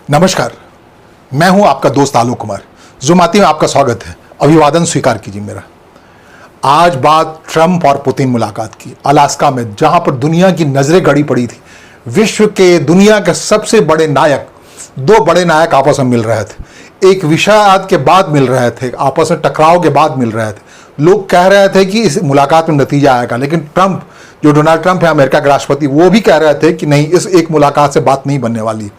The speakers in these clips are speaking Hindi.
नमस्कार, मैं हूं आपका दोस्त आलोक कुमार। ज़ुमाती में आपका स्वागत है। अभिवादन स्वीकार कीजिए मेरा। आज बात ट्रंप और पुतिन मुलाकात की, अलास्का में, जहां पर दुनिया की नजरें गड़ी पड़ी थी। विश्व के, दुनिया के सबसे बड़े नायक, दो बड़े नायक आपस में मिल रहे थे। एक विषाद के बाद मिल रहे थे, आपस में टकराव के बाद मिल रहे थे। लोग कह रहे थे कि इस मुलाकात में नतीजा आएगा, लेकिन ट्रंप, जो डोनाल्ड ट्रंप है अमेरिका के राष्ट्रपति, वो भी कह रहे थे कि नहीं, इस एक मुलाकात से बात नहीं बनने वाली।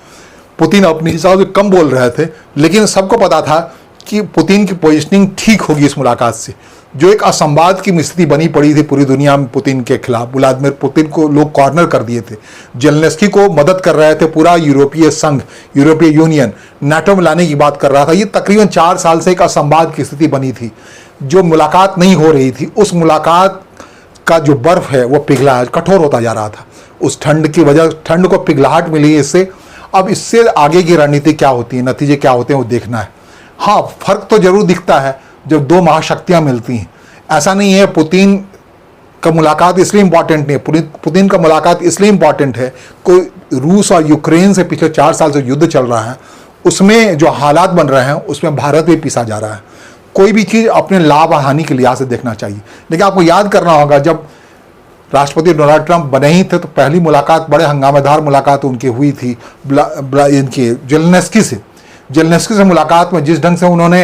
पुतिन अपने हिसाब से कम बोल रहे थे, लेकिन सबको पता था कि पुतिन की पोजीशनिंग ठीक होगी इस मुलाकात से। जो एक असंवाद की स्थिति बनी पड़ी थी पूरी दुनिया में पुतिन के खिलाफ, व्लादिमीर पुतिन को लोग कॉर्नर कर दिए थे। जेलेंस्की को मदद कर रहे थे, पूरा यूरोपीय संघ, यूरोपीय यूनियन नाटो में लाने की बात कर रहा था। ये तकरीबन 4 साल से एक असंवाद की स्थिति बनी थी, जो मुलाकात नहीं हो रही थी। उस मुलाकात का जो बर्फ है वो पिघला, कठोर होता जा रहा था। उस ठंड की वजह, ठंड को पिघलाहट मिली इससे। अब इससे आगे की रणनीति क्या होती है, नतीजे क्या होते हैं, वो देखना है। हाँ, फर्क तो जरूर दिखता है जब दो महाशक्तियां मिलती हैं। ऐसा नहीं है पुतिन का मुलाकात इसलिए इंपॉर्टेंट नहीं है, पुतिन का मुलाकात इसलिए इंपॉर्टेंट है, कोई रूस और यूक्रेन से पिछले 4 साल से युद्ध चल रहा है, उसमें जो हालात बन रहे हैं उसमें भारत भी पीसा जा रहा है। कोई भी चीज़ अपने लाभ और हानि के लिहाज से देखना चाहिए। लेकिन आपको याद करना होगा, जब राष्ट्रपति डोनाल्ड ट्रंप बने ही थे तो पहली मुलाकात, बड़े हंगामेदार मुलाकात उनकी हुई थी इनकी जेलेंस्की से। जेलेंस्की से मुलाकात में जिस ढंग से उन्होंने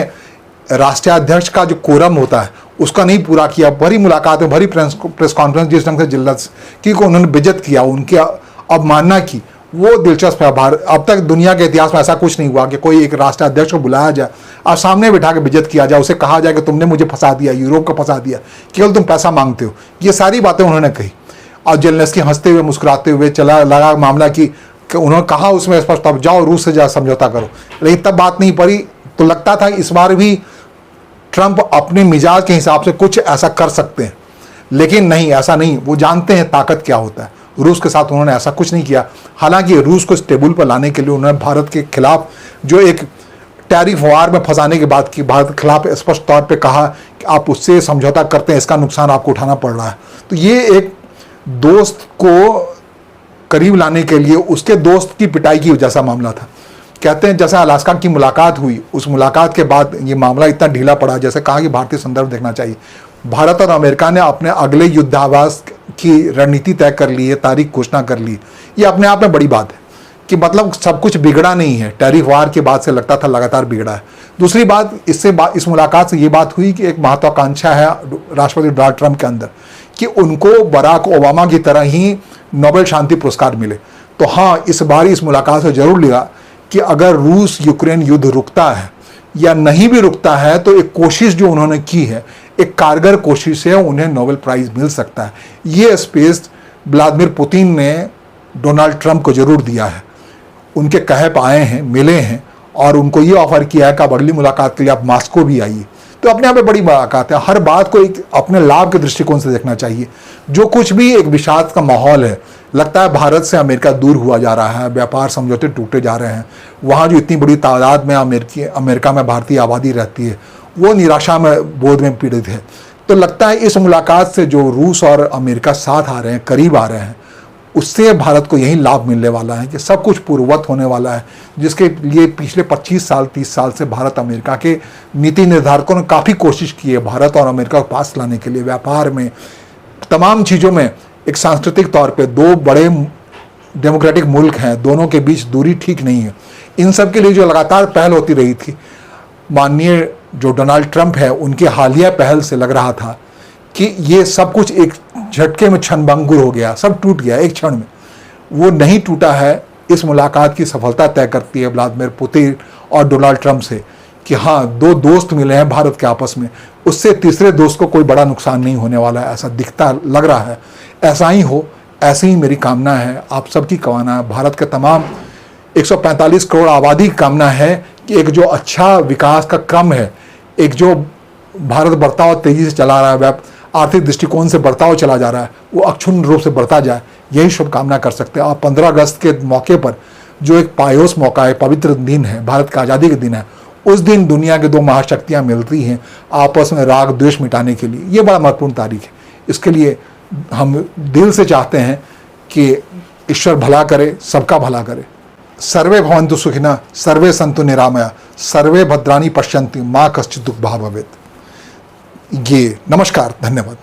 राष्ट्रीय अध्यक्ष का जो कोरम होता है उसका नहीं पूरा किया, भरी मुलाकात में, भरी प्रेस कॉन्फ्रेंस, जिस ढंग से जेलेंस्की को उन्होंने बेइज्जत किया, उनकी अवमानना की, वो दिलचस्प है। अब तक दुनिया के इतिहास में ऐसा कुछ नहीं हुआ कि कोई एक राष्ट्रीय अध्यक्ष को बुलाया जाए और सामने बिठा के बेइज्जत किया जाए, उसे कहा जाए कि तुमने मुझे फंसा दिया, यूरोप को फंसा दिया, केवल तुम पैसा मांगते हो। ये सारी बातें उन्होंने कही। और जेलेंस्की हंसते हुए, मुस्कुराते हुए चला लगा मामला कि उन्होंने कहा उसमें स्पष्ट, अब जाओ रूस से जा समझौता करो। लेकिन तब बात नहीं पड़ी। तो लगता था इस बार भी ट्रंप अपने मिजाज के हिसाब से कुछ ऐसा कर सकते हैं, लेकिन नहीं, ऐसा नहीं। वो जानते हैं ताकत क्या होता है। रूस के साथ उन्होंने ऐसा कुछ नहीं किया। हालांकि रूस को इस टेबल पर लाने के लिए उन्होंने भारत के खिलाफ, जो एक टैरिफ वार में फंसाने की बात की, भारत के खिलाफ स्पष्ट तौर पे कहा कि आप उससे समझौता करते हैं, इसका नुकसान आपको उठाना पड़ रहा है। तो ये एक दोस्त को करीब लाने के लिए उसके दोस्त की पिटाई की जैसा मामला था। कहते हैं जैसे अलास्का की मुलाकात हुई, उस मुलाकात के बाद ये मामला इतना ढीला पड़ा, जैसे कहा कि भारतीय संदर्भ देखना चाहिए। भारत और अमेरिका ने अपने अगले युद्धाभ्यास की रणनीति तय कर ली है, तारीख घोषणा कर ली। ये अपने आप में बड़ी बात है कि मतलब सब कुछ बिगड़ा नहीं है। टैरिफ वार के बाद से लगता था लगातार बिगड़ा है। दूसरी बात, इस मुलाकात से ये बात हुई कि एक महत्वाकांक्षा है राष्ट्रपति डोनाल्ड ट्रंप के अंदर कि उनको बराक ओबामा की तरह ही नोबेल शांति पुरस्कार मिले। तो हाँ, इस बार इस मुलाकात से जरूर लगा कि अगर रूस यूक्रेन युद्ध रुकता है या नहीं भी रुकता है, तो एक कोशिश जो उन्होंने की है, एक कारगर कोशिश से उन्हें नोबेल प्राइज मिल सकता है। ये स्पेस व्लादिमीर पुतिन ने डोनाल्ड ट्रंप को जरूर दिया है। उनके कहे पे आए हैं, मिले हैं और उनको ये ऑफर किया है कि आप अगली मुलाकात के लिए आप मास्को भी आइए। तो अपने आप में बड़ी मुलाकात है। हर बात को एक अपने लाभ के दृष्टिकोण से देखना चाहिए। जो कुछ भी एक विषाद का माहौल है, लगता है भारत से अमेरिका दूर हुआ जा रहा है, व्यापार समझौते टूटे जा रहे हैं, वहाँ जो इतनी बड़ी तादाद में अमेरिका में भारतीय आबादी रहती है, वो निराशा में, बोध में पीड़ित है। तो लगता है इस मुलाकात से जो रूस और अमेरिका साथ आ रहे हैं, करीब आ रहे हैं, उससे भारत को यही लाभ मिलने वाला है कि सब कुछ पूर्ववत होने वाला है, जिसके लिए पिछले 25 साल 30 साल से भारत अमेरिका के नीति निर्धारकों ने काफ़ी कोशिश की है भारत और अमेरिका को पास लाने के लिए। व्यापार में, तमाम चीज़ों में, एक सांस्कृतिक तौर पे दो बड़े डेमोक्रेटिक मुल्क हैं, दोनों के बीच दूरी ठीक नहीं है। इन सब के लिए जो लगातार पहल होती रही थी, माननीय जो डोनाल्ड ट्रंप है, उनकी हालिया पहल से लग रहा था कि ये सब कुछ एक झटके में क्षणभंगुर हो गया, सब टूट गया एक क्षण में। वो नहीं टूटा है। इस मुलाकात की सफलता तय करती है व्लादिमीर पुतिन और डोनाल्ड ट्रंप से कि हाँ, दो दोस्त मिले हैं भारत के आपस में, उससे तीसरे दोस्त को कोई बड़ा नुकसान नहीं होने वाला है, ऐसा दिखता लग रहा है। ऐसा ही हो, ऐसी ही मेरी कामना है, आप सबकी कामना है, भारत के तमाम 145 करोड़ आबादी की कामना है कि एक जो अच्छा विकास का क्रम है, एक जो भारत बर्ताव तेजी से चला रहा है, आर्थिक दृष्टिकोण से बर्ताव चला जा रहा है, वो अक्षुण्ण रूप से बढ़ता जाए, यही शुभकामना कर सकते हैं। आप 15 अगस्त के मौके पर, जो एक पायोस मौका है, पवित्र दिन है, भारत का आज़ादी के दिन है, उस दिन दुनिया के दो महाशक्तियाँ मिलती हैं आपस में राग द्वेष मिटाने के लिए। ये बड़ा महत्वपूर्ण तारीख है। इसके लिए हम दिल से चाहते हैं कि ईश्वर भला करे, सबका भला करे। सर्वे भवन्तु सुखिनः, सर्वे सन्तु निरामया, सर्वे भद्राणि पश्यन्तु, माँ कश्चित् दुःख भाग् भवेत्। ये नमस्कार, धन्यवाद।